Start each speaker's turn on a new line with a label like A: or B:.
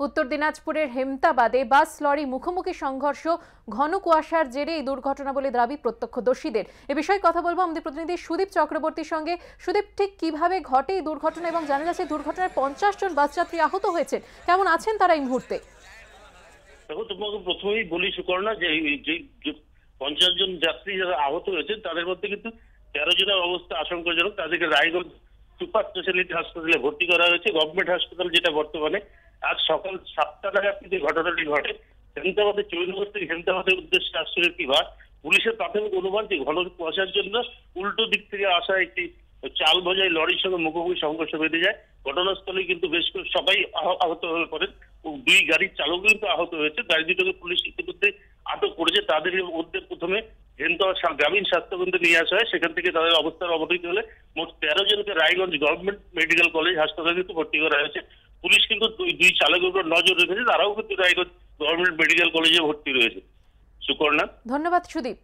A: উত্তর দিনাজপুরের হেমতাবাদে bus lorry মুখোমুখি সংঘর্ষ, ঘন কুয়াশার জেরে এই দুর্ঘটনা বলে দাবি প্রত্যক্ষদর্শীদের। এ বিষয়ে কথা বলবো আমাদের প্রতিনিধি সুদীপ চক্রবর্তীর সঙ্গে। সুদীপ, ঠিক কিভাবে ঘটে এই দুর্ঘটনা এবং জানা যাচ্ছে দুর্ঘটনায় 50 জন বাস যাত্রী আহত হয়েছেন, কেমন আছেন তারা এই মুহূর্তে?
B: দেখো, তোমাকে প্রথমেই বলি সুকর্ণা, যে 50 জন যাত্রী যারা আহত হয়েছেন তাদের মধ্যে কিন্তু 13 জনের অবস্থা আশঙ্কাজনক। তাদেরকে রায়গঞ্জ সুপার স্পেশালিটি হাসপাতালে ভর্তি করা হয়েছে, গভর্নমেন্ট হাসপাতাল, যেটা বর্তমানে। আজ সকাল 7টা নাগাদ কিন্তু ঘটনাটি ঘটে। হেমতাবাদের চৈনগর থেকে হেমতাবাদের উদ্দেশ্যে আসছিল একটি বাস। পুলিশের প্রাথমিক অনুমান যে ঘন কুয়াশার জন্য উল্টো দিক থেকে আসা একটি চাল বোঝাই লরির সঙ্গে মুখোমুখি সংঘর্ষ বেঁধে যায়। ঘটনাস্থলে কিন্তু বেশ সবাই আহত হয়ে পড়েন। দুই গাড়ির চালক কিন্তু আহত হয়েছে। গাড়ি দুটোকে পুলিশ ইতিমধ্যে আটক করেছে। তাদের মধ্যে প্রথমে হেমতাবাদ গ্রামীণ স্বাস্থ্যকেন্দ্রে নিয়ে আসা হয়। সেখান থেকে তাদের অবস্থার অবনতি হলে মোট 13 জনকে রায়গঞ্জ গভর্নমেন্ট মেডিকেল কলেজ হাসপাতালে কিন্তু ভর্তি করা হয়েছে। পুলিশ কিন্তু দুই চালকের উপর নজর রেখেছে, তারাও কিন্তু রায়গঞ্জ গভর্নমেন্ট মেডিকেল কলেজে ভর্তি রয়েছে। সুকর্ণা,
A: ধন্যবাদ সুদীপ।